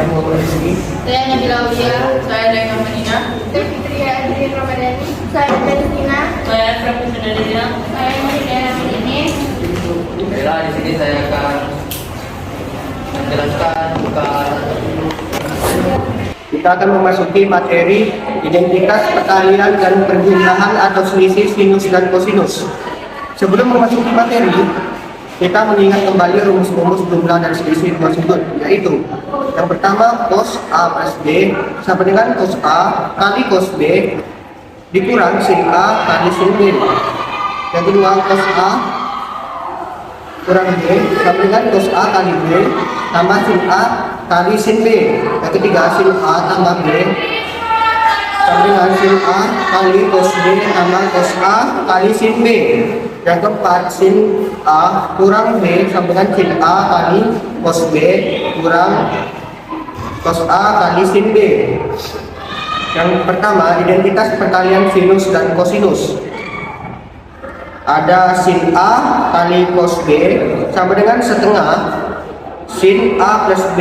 yang mau rezeki. Saya Nabila Aulia. Saya Daika Manina. Saya Fitria Adrian Ramadhani. Saya Kristina. Saya Prabu Sudarina. Saya Maria ini. Baiklah, di sini saya akan menjelaskan kita akan memasuki materi identitas perkalian dan perjumlahan atau selisih sinus dan kosinus. Sebelum memasuki materi, kita mengingat kembali rumus-rumus jumlah dan selisih dua sudut, yaitu yang pertama cos A plus B sama dengan cos A kali cos B dikurang sin A kali sin B. Yang kedua cos A kurang B sama dengan cos A kali B tambah sin A kali sin B. Yang ketiga sin A tambah B sama dengan sin A kali cos B tambah cos A kali sin B. Yang keempat sin A kurang B sama dengan sin A kali cos B kurang cos A kali sin B. Yang pertama identitas perkalian sinus dan kosinus. Ada sin A kali cos B sama dengan setengah sin A plus B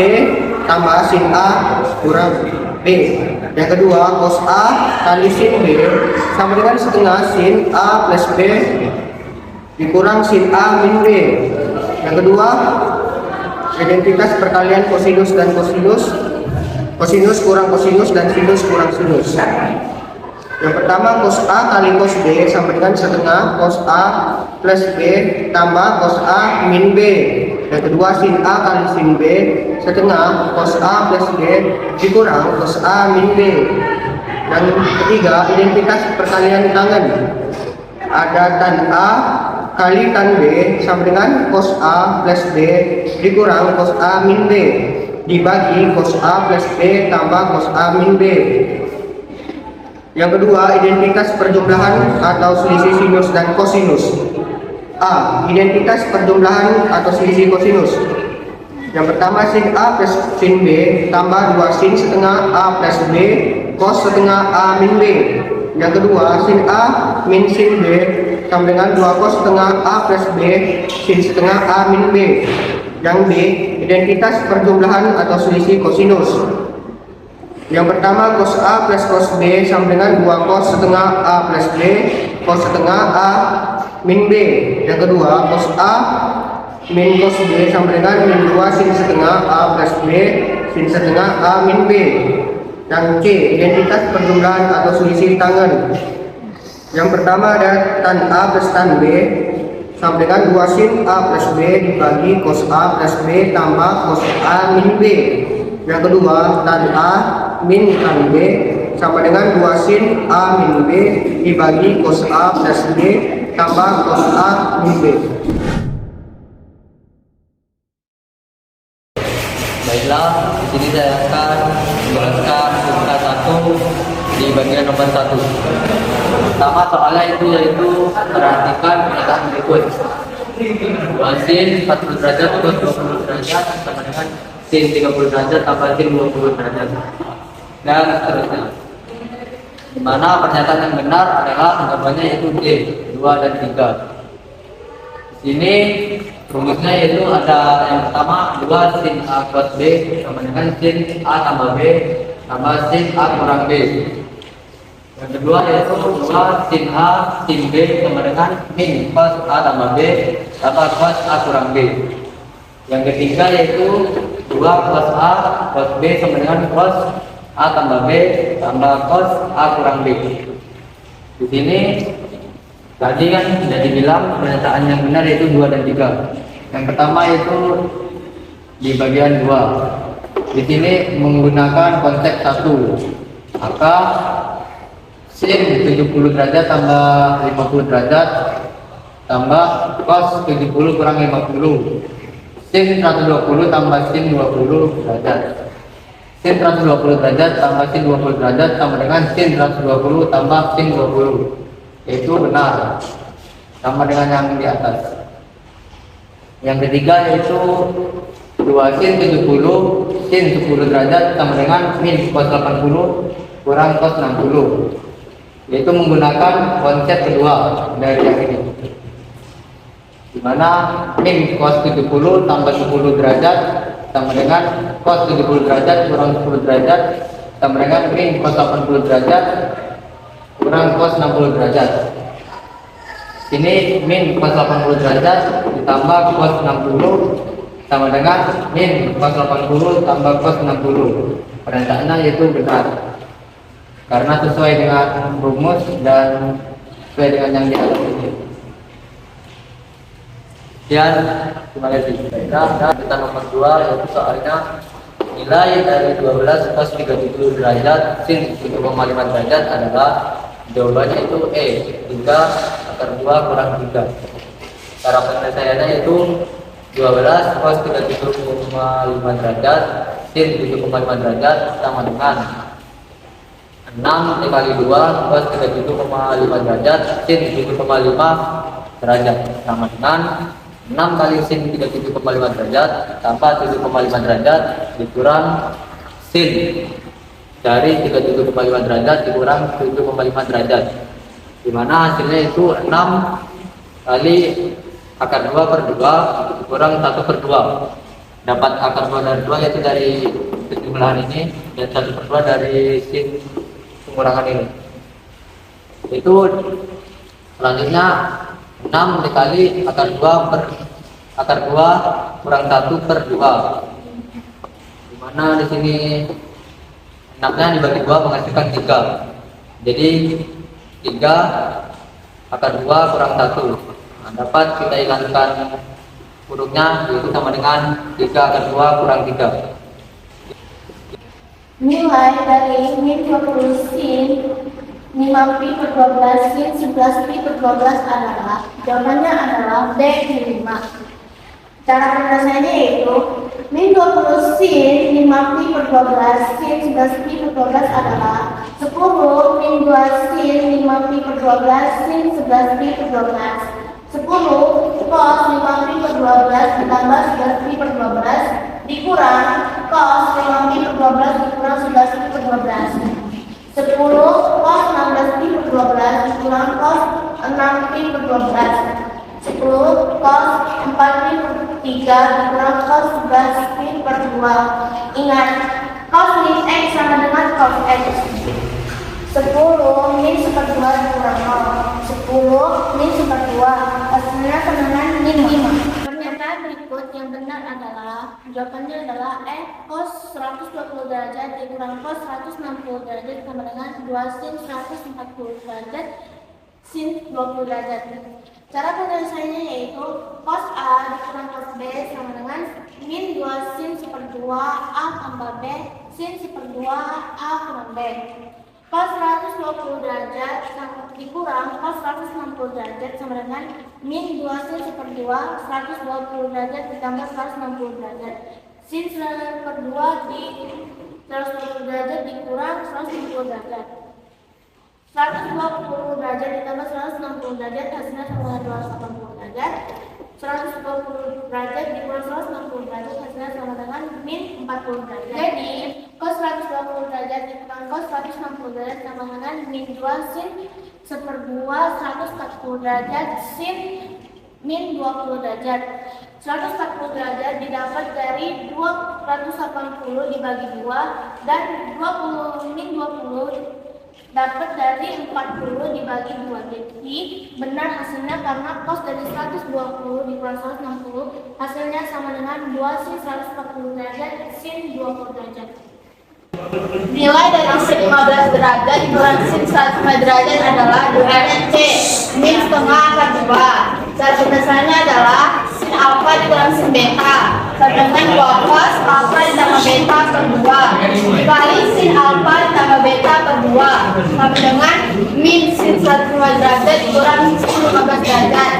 tambah sin A kurang B. Yang kedua cos A kali sin B sama dengan setengah sin A plus B dikurang sin A min B. Yang kedua identitas perkalian kosinus dan kosinus. Kosinus kurang kosinus dan sinus kurang sinus. Yang pertama cos A kali cos B sama dengan setengah cos A plus B tambah cos A min B. Yang kedua sin A kali sin B setengah cos A plus B dikurang cos A min B. Yang ketiga identitas perkalian tangen. Ada tan A kali tan B sama dengan cos A plus B dikurang cos A min B dibagi cos A plus B tambah cos A min B. Yang kedua identitas perjumlahan atau selisih sinus dan kosinus. A. Identitas perjumlahan atau selisih kosinus. Yang pertama sin A plus sin B tambah 2 sin setengah A plus B cos setengah A min B. Yang kedua sin A min sin B sama dengan 2 cos setengah A plus B sin setengah A min B. Yang B. Identitas perjumlahan atau selisih kosinus. Yang pertama cos A plus cos B sama dengan 2 cos setengah A plus B cos setengah A min B. Yang kedua cos A min cos B sama dengan min 2 sin setengah A plus B sin setengah A min B. Yang C. Identitas perjumlahan atau selisih tangen. Yang pertama ada tan A plus tan B sama dengan 2 sin A plus B dibagi cos A plus B tambah cos A min B. Yang kedua tan A min tan B sama dengan 2 sin A min B dibagi cos A plus B tambah cos A min B. Baiklah, di sini saya akan menjelaskan jumlah 1 di bagian nomor 1. Pertama soalnya yaitu perhatikan pernyataan berikut. Sin 40 derajat cos 20 derajat sama dengan sin 30 derajat tambah sin 20 derajat dan seterusnya. Di mana pernyataan yang benar adalah anggapannya yaitu D 2 dan 3. Di sini rumusnya yaitu ada yang pertama 2 sin A cos B sama dengan sin A tambah B tambah sin A kurang B. Yang kedua yaitu 2 sin A sin B sama dengan min cos A tambah B tambah cos A kurang B. Yang ketiga yaitu 2 cos A cos B sama dengan cos A tambah B tambah cos A kurang B. Di sini tadi kan sudah dibilang pernyataan yang benar yaitu 2 dan 3. Yang pertama yaitu di bagian 2. Di sini menggunakan konsep 1. Maka sin 70 derajat tambah 50 derajat tambah cos 70 kurang 50. Sin 120 tambah sin 20 derajat. Sin 120 derajat tambah sin 20 derajat sama dengan sin 120 tambah sin 20. Itu benar sama dengan yang di atas. Yang ketiga yaitu 2 sin 70 sin 10 derajat sama dengan min cos 80 kurang cos 60, yaitu menggunakan konsep kedua dari yang ini, dimana min cos 70 tambah 10 derajat sama dengan cos 70 derajat kurang 10 derajat sama dengan min cos 80 derajat kurang cos 60 derajat. Sini min cos 80 derajat ditambah cos 60 sama dengan min cos 80 tambah cos 60. Pernyataannya yaitu benar karena sesuai dengan rumus dan sesuai dengan yang di atas ini. Sekian, terima kasih. Nah, kita nomor 2 yaitu soalnya nilai dari 12 cos 37 derajat sin 1,5 derajat adalah, jawabannya itu E, 3/2 kurang 3. Cara penyelesaiannya yaitu 12 cos 37,5 derajat sin 7,5 derajat sama dengan 6 dikali 2 cos 37,5 derajat sin 7,5 derajat sama dengan 6 kali sin 37,5 derajat tambah 7,5 derajat dikurang sin dari 37,5 derajat dikurang 7,5 derajat, dimana hasilnya itu 6 kali akar 2 per 2 dikurang 1/2. Dapat akar 2 dari 2 yaitu dari penjumlahan ini dan 1/2 dari sin pengurangan ini. Itu selanjutnya 6 dikali akar 2 kurang 1/2, dimana di sini 6-nya dibagi 2 menghasilkan 3. Jadi 3 akar 2 kurang 1. Nah, dapat kita hilangkan hurufnya yaitu sama dengan 3 akar 2 kurang 3. Nilai dari min 20 sin 5pi per 12 sin 11pi per 12 adalah, jawabannya adalah B 5. Cara penyelesaiannya yaitu min 20 sin 5pi per 12 sin 11pi per 12 adalah 10 min 2 sin 5pi per 12 sin 11pi per 12. 10 cos 5pi per 12 ditambah 11pi per 12 dikurang cos 5pi per 12 dikurang 11pi per 12. 10 cos 16pi per 12 dikurang cos 6pi per 12. 10 cos 4pi per 3 dikurang cos 11pi per 2. Ingat, cos min X sama dengan cos X. 10 min 1/2 dikurang 0. 10 min 1/2 hasilnya sama dengan min 5. Pernyataan berikut yang benar adalah, jawabannya adalah E cos 120 derajat dikurang cos 160 derajat sama dengan 2 sin 140 derajat sin 20 derajat. Cara penyelesaiannya yaitu cos A dikurang cos B sama dengan min 2 sin 1/2 A tambah B sin 1/2 A kurang B. Cos 120 derajat dikurang cos 160 derajat sama dengan min 2 sin 1/2 120 derajat ditambah 160 derajat. Sin 1/2 di 120 derajat dikurang 160 derajat. 120 derajat ditambah 160 derajat hasilnya sama dengan 280 derajat. 120 derajat dikurang 160 derajat hasilnya sama dengan min 40 derajat. Jadi cos 120 derajat dikurang cos 160 derajat sama dengan min 2 sin 1/2 140 derajat sin min 20 derajat. 140 derajat didapat dari 280 dibagi 2 dan 20 min 20 dapat dari 40 dibagi 2. Jadi benar hasilnya karena cos dari 120 dikurang 160 hasilnya sama dengan 2 sin 140 derajat sin 20 derajat. Nilai dari sin 15 derajat dikurang sin 105 derajat adalah, jawabannya C, min setengah akar 2. Cara penyelesaiannya adalah sin alfa dikurang sin beta sama dengan 2 cos alfa ditambah beta per 2 dikali sin alfa ditambah beta per 2 sama dengan min sin 105 derajat dikurang sin 15 derajat.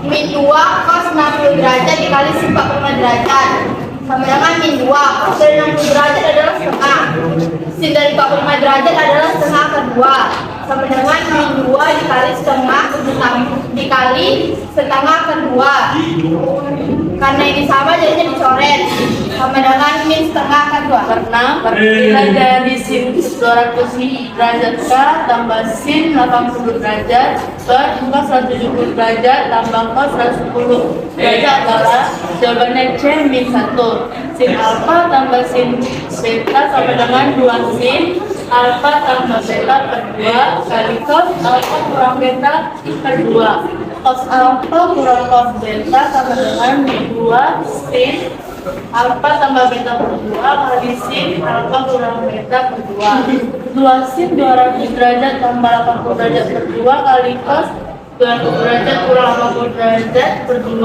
Min 2 cos 60 derajat dikali sin 45 derajat sama dengan min 2. Cos dari 60 derajat adalah setengah, sin dari 45 derajat adalah setengah akar 2 sama dengan min 2 dikali setengah dikali setengah akar 2. Karena ini sama jadinya dicoret sama dengan min setengah akar 2. Nilai dari sin 200 derajat K tambah sin 80 derajat per cos 170 derajat tambah cos 110 derajat adalah jawabannya C min 1. Sin alfa tambah sin beta sama dengan 2 sin alfa tambah beta per 2 kali cos alfa kurang beta per 2. Cos alfa kurang cos beta sama dengan 2 sin alfa tambah beta per 2 kali sin alfa kurang beta per 2. 2 sin 200 derajat tambah 80 derajat per 2 kali cos 200 derajat kurang 80 derajat per 2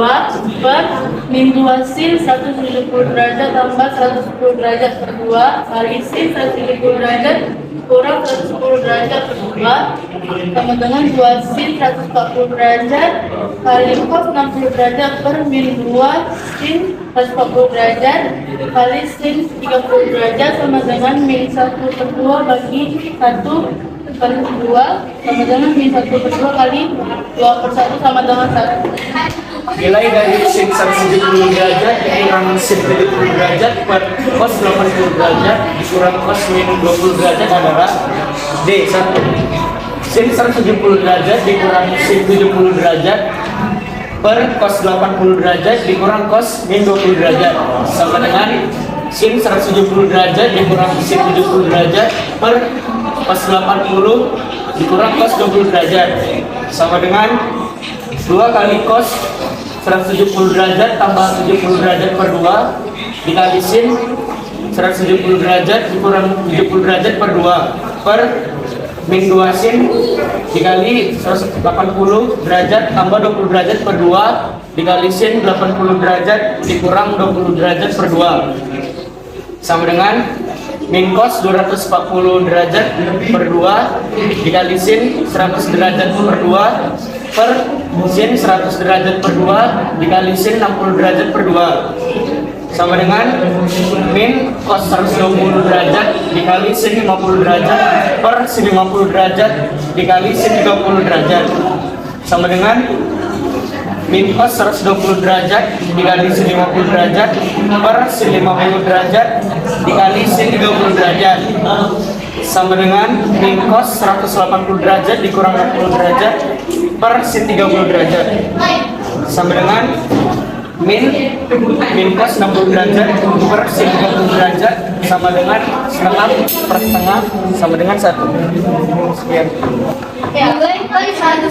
per min 2 sin 170 derajat tambah 110 derajat per 2 kali sin 170 derajat kurang 110 derajat per 2 sama dengan 2 sin 140 derajat kali cos 60 derajat per min 2 sin 140 derajat kali sin 30 derajat sama dengan min 1 per 2 bagi 1 kali 2 sama dengan min 1 per 2 kali 2 per 1 sama dengan 1. Nilai dari sin 170 derajat dikurang sin 70 derajat per cos 80 derajat dikurang cos min 20 derajat adalah D. 1. Sin 170 derajat dikurang sin 70 derajat per cos 80 derajat dikurang cos min 20 derajat sama dengan sin 170 derajat dikurang sin 70 derajat per cos 80 dikurang cos 20 derajat sama dengan 2 kali cos 170 derajat tambah 70 derajat per 2 dikali sin 170 derajat dikurang 70 derajat per 2 per min 2 sin dikali 180 derajat tambah 20 derajat per 2 dikali sin 80 derajat dikurang 20 derajat per 2 sama dengan min cos 240 derajat per 2 dikali sin 100 derajat per 2 per sin 100 derajat per 2 dikali sin 60 derajat per 2 sama dengan min cos 120 derajat dikali sin 50 derajat per sin 50 derajat dikali sin 30 derajat sama dengan min cos 120 derajat dikali sin 50 derajat per sin 50 derajat dikali sin 30 derajat sama dengan min cos 180 derajat dikurang 60 derajat per sin 30 derajat sama dengan min cos 60 derajat per sin 30 derajat sama dengan setengah per setengah sama dengan 1. Sekian. Nilai tan 195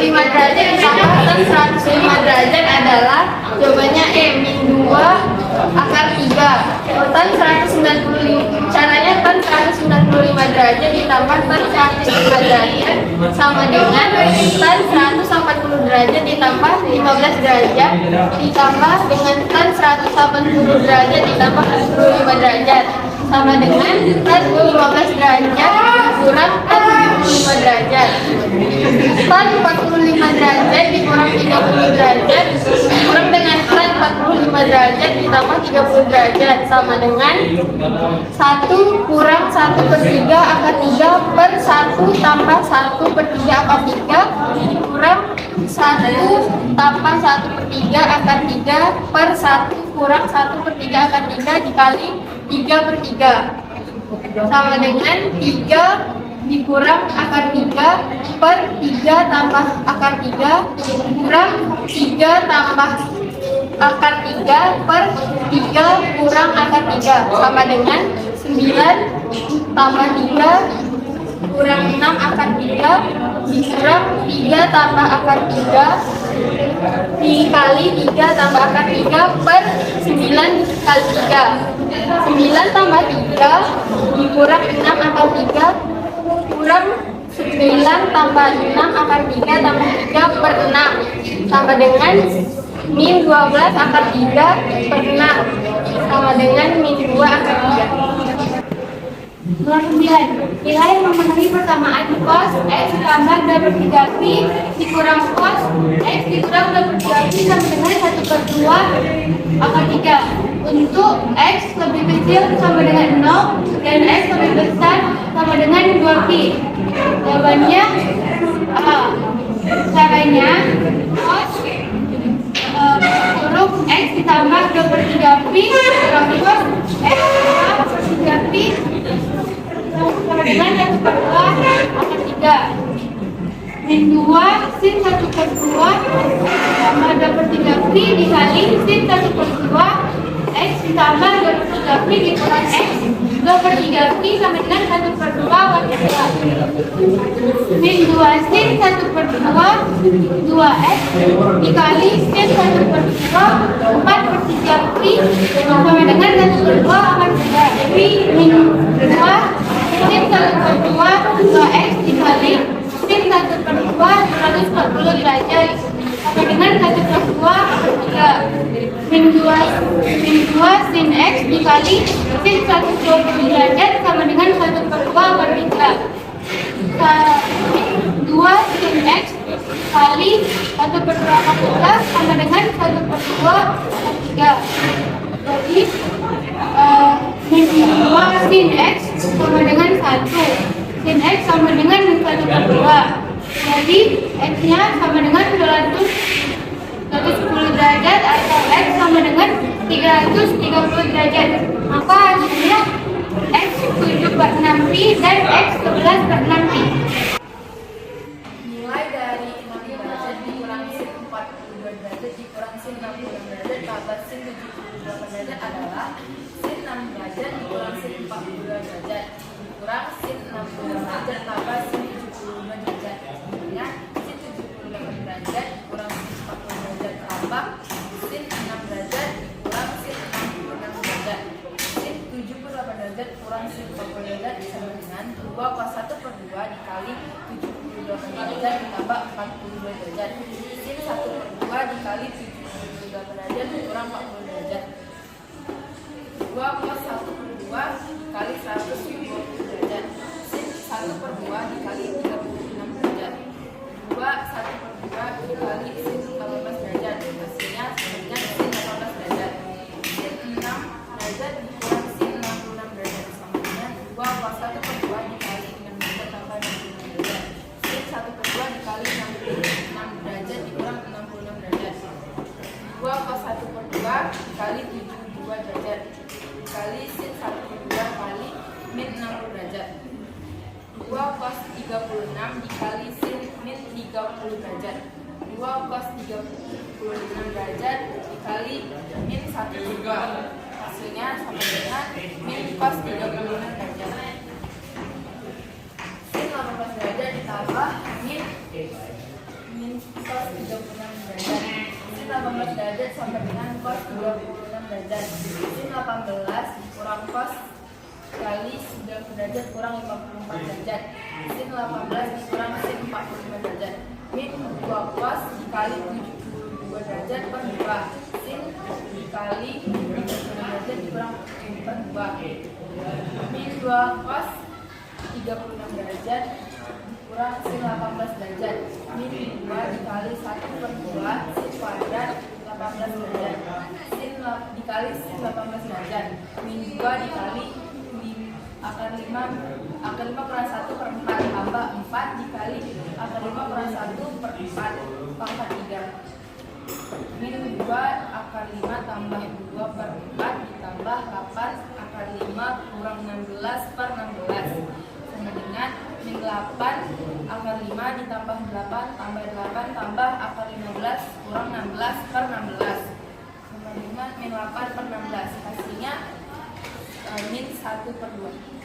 derajat ditambah tan 105 derajat adalah jawabannya E min 2 akar 3. Tan 195 caranya tan 195 derajat ditambah tan 105 derajat sama dengan tan 140 derajat ditambah 15 derajat ditambah dengan tan 180 derajat ditambah 75 derajat sama dengan tan 15 derajat kurang tan 75 derajat. Tan 45 derajat dikurang 30 derajat kurang dengan tan 45 derajat ditambah 30 derajat sama dengan 1 kurang 1 per 3 akar 3 per 1 tambah 1 per 3 akar 3 kurang 1 tambah 1 per 3 akar 3 per 1 kurang 1 per 3 akar 3 dikali 3 per 3 sama dengan 3 dikurang akar 3 per 3 tambah akar 3 kurang 3 tambah akar 3 per 3 kurang akar 3 sama dengan 9 tambah 3 kurang 6 akar 3 dikurang 3 tambah akar 3 dikali 3 tambah akar 3 per 9 kali 3 9 tambah 3 dikurang 6 akar 3 kurang 9 tambah 6 akar 3 tambah 3 per 6 sama dengan min 12 akar 3 per 6 sama dengan min 2 akar 3. Nomor 9. Nilai yang memenuhi persamaan cos X ditambah 2 per 3 pi dikurang cos X dikurang 2 per 3 pi sama dengan 1 per 2 akar 3. Untuk X lebih kecil sama dengan 0 dan X lebih besar sama dengan 2 pi. Jawabannya A. Caranya cos huruf X ditambah 2 per 3 pi kurang cos X ditambah 3 per 2 akar 3. Min 2 sin 1 per 2 sama 2 per 3 pi dikali sin 1 per 2 X ditambah 2 per 3 pi dikurang X 2 per 3 pi sama dengan 1 per 2 waktu 2. Min 2 sin 1 per 2 2X dikali sin 1 per 2 4 per 3 pi sama dengan 1 per 2 akan 3. Jadi min 2 sin 1 per 2 2X dikali sin 1 per 2 240 derajat sama dengan 1 per 2 per 3. Min 2 sin X dikali sin 120 derajat sama dengan 1 per 2 per 3. 2 sin X kali 1 per 2 per 3 sama dengan 1 per 2 per 3. Jadi min 2 sin X sama dengan 1. Sin X sama dengan 1 per 2. Jadi X-nya sama dengan 110 derajat atau X sama dengan 330 derajat. Maka hasilnya X 7 per 6 pi dan X 11 per 6 pi. Nilai dari 6 derajat dikurang sin 42 derajat dikurang sin 66 derajat tambah sin 78 derajat adalah sin 6 derajat dikurang sin 42 derajat dikurang sin 66 derajat tambah sin 75 derajat. Sebenarnya sin 78 derajat dikurang sin 40 derajat tambah sin 6 derajat dikurang sin 66 derajat. Sin 78 derajat kurang sin 40 derajat sama dengan 2 cos 1 per 2 dikali 78 derajat ditambah 42 derajat. Sin 1 per 2 dikali 78 derajat kurang 40 derajat. 2 cos 1 per 2 dikali 120 derajat. Sin 1 per 2 dikali 36 derajat. 2 1 per 2 dikali sin 18 derajat. Hasilnya sama dengan sin 18 derajat. Sin 6 derajat dikurang sin 66 derajat sama dengan 2 cos 1 per 2 dikali 6 derajat tambah 66 derajat. Sin 1 per 2 dikali 66 derajat dikurang 66 derajat. 2 cos 1 per 2 dikali 72 derajat dikali sin 1 per 2 kali min 60 derajat. 2 cos 36 dikali sin min 30 derajat. 2 cos 36 derajat dikali min 1 per 2. Hasilnya sama dengan min cos 36 derajat. Sin 18 derajat ditambah min cos 36 derajat. Sin 18 derajat sama dengan cos 26 derajat. Sin 18 kurang cos kali 90 derajat kurang 54 derajat. Sin 18 dikurang sin 45 derajat. Min 2 cos dikali 72 derajat per 2. Sin dikali 72 derajat dikurang per 2. Min 2 cos 36 derajat dikurang sin 18 derajat. Min 2 dikali 1 per 2 sin kuadrat 18 derajat. Sin dikali sin 18 derajat. Min 2 dikali akar 5 kurang 1 per 4 tambah 4 dikali akar 5 kurang 1 per 4 pangkat 3. Min 2 akar 5 tambah 2 per 4 ditambah 8 akar 5 kurang 16 per 16 sama dengan min 8 akar 5 ditambah 8 tambah 8 tambah akar 15 kurang 16 per 16 sama dengan min 8 per 16. Hasilnya min 1 per 2.